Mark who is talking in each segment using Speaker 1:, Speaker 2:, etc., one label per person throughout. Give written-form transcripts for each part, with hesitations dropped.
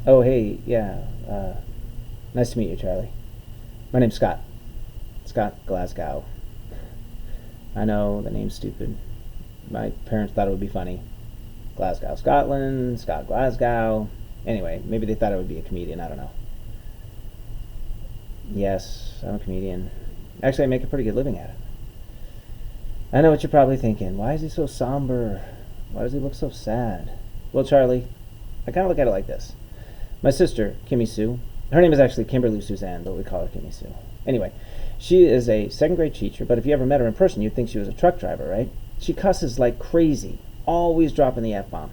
Speaker 1: Oh, hey, yeah. Nice to meet you, Charlie. My name's Scott. Scott Glasgow. I know the name's stupid. My parents thought it would be funny. Glasgow, Scotland, Scott Glasgow. Anyway, maybe they thought I would be a comedian. I don't know. Yes, I'm a comedian. Actually, I make a pretty good living at it. I know what you're probably thinking. Why is he so somber? Why does he look so sad? Well, Charlie, I kind of look at it like this. My sister, Kimmy Sue, her name is actually Kimberly Suzanne, but we call her Kimmy Sue. Anyway, she is a second grade teacher, but if you ever met her in person, you'd think she was a truck driver, right? She cusses like crazy, always dropping the F-bomb.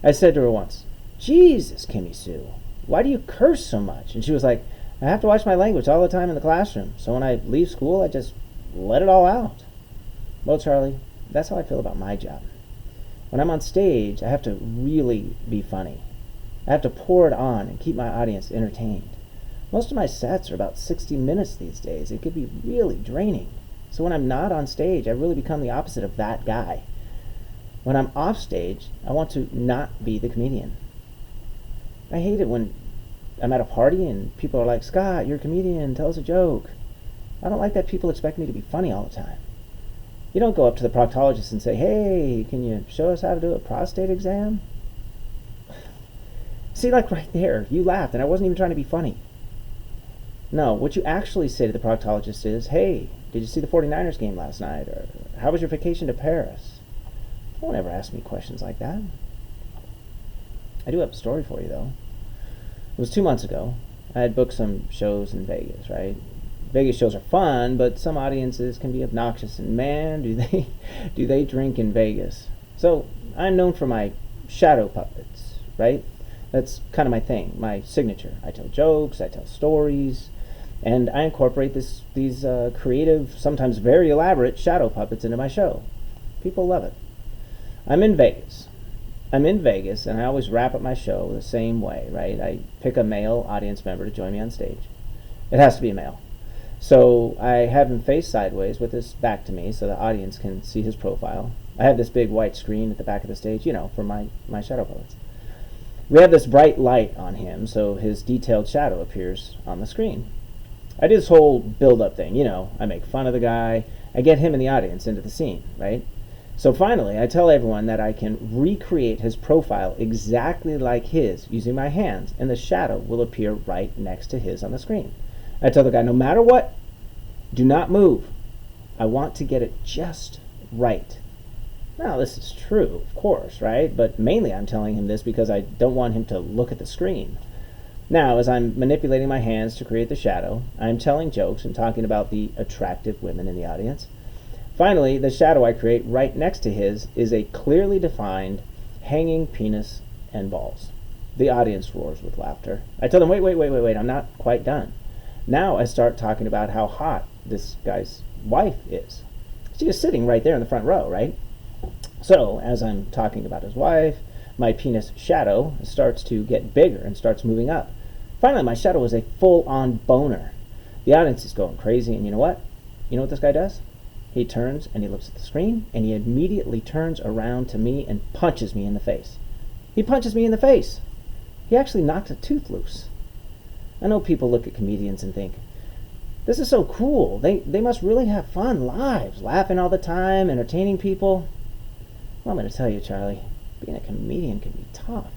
Speaker 1: I said to her once, Jesus, Kimmy Sue, why do you curse so much? And she was like, I have to watch my language all the time in the classroom, so when I leave school, I just let it all out. Well, Charlie, that's how I feel about my job. When I'm on stage, I have to really be funny. I have to pour it on and keep my audience entertained. Most of my sets are about 60 minutes these days. It could be really draining. So when I'm not on stage, I really become the opposite of that guy. When I'm off stage, I want to not be the comedian. I hate it when I'm at a party and people are like, Scott, you're a comedian, tell us a joke. I don't like that people expect me to be funny all the time. You don't go up to the proctologist and say, hey, can you show us how to do a prostate exam? See, like right there, you laughed and I wasn't even trying to be funny. No, what you actually say to the proctologist is, hey, did you see the 49ers game last night? Or how was your vacation to Paris? No one ever asked me questions like that. I do have a story for you, though. It was 2 months ago. I had booked some shows in Vegas, right? Vegas shows are fun, but some audiences can be obnoxious, and man, do they drink in Vegas. So I'm known for my shadow puppets, right? That's kind of my thing, my signature. I tell jokes, I tell stories, and I incorporate these creative, sometimes very elaborate shadow puppets into my show. People love it. I'm in Vegas, and I always wrap up my show the same way, right? I pick a male audience member to join me on stage. It has to be a male. So I have him face sideways with his back to me so the audience can see his profile. I have this big white screen at the back of the stage, for my shadow puppets. We have this bright light on him so his detailed shadow appears on the screen. I do this whole build-up thing, I make fun of the guy. I get him and the audience into the scene, right? So finally, I tell everyone that I can recreate his profile exactly like his using my hands, and the shadow will appear right next to his on the screen. I tell the guy, no matter what, do not move. I want to get it just right. Now, this is true, of course, right? But mainly I'm telling him this because I don't want him to look at the screen. Now, as I'm manipulating my hands to create the shadow, I'm telling jokes and talking about the attractive women in the audience. Finally, the shadow I create right next to his is a clearly defined hanging penis and balls. The audience roars with laughter. I tell them, wait, I'm not quite done. Now I start talking about how hot this guy's wife is. She is sitting right there in the front row, right? So, as I'm talking about his wife, my penis shadow starts to get bigger and starts moving up. Finally, my shadow is a full-on boner. The audience is going crazy, and you know what? You know what this guy does? He turns and he looks at the screen, and he immediately turns around to me and punches me in the face. He punches me in the face. He actually knocks a tooth loose. I know people look at comedians and think, this is so cool. They must really have fun lives, laughing all the time, entertaining people. Well, I'm going to tell you, Charlie, being a comedian can be tough.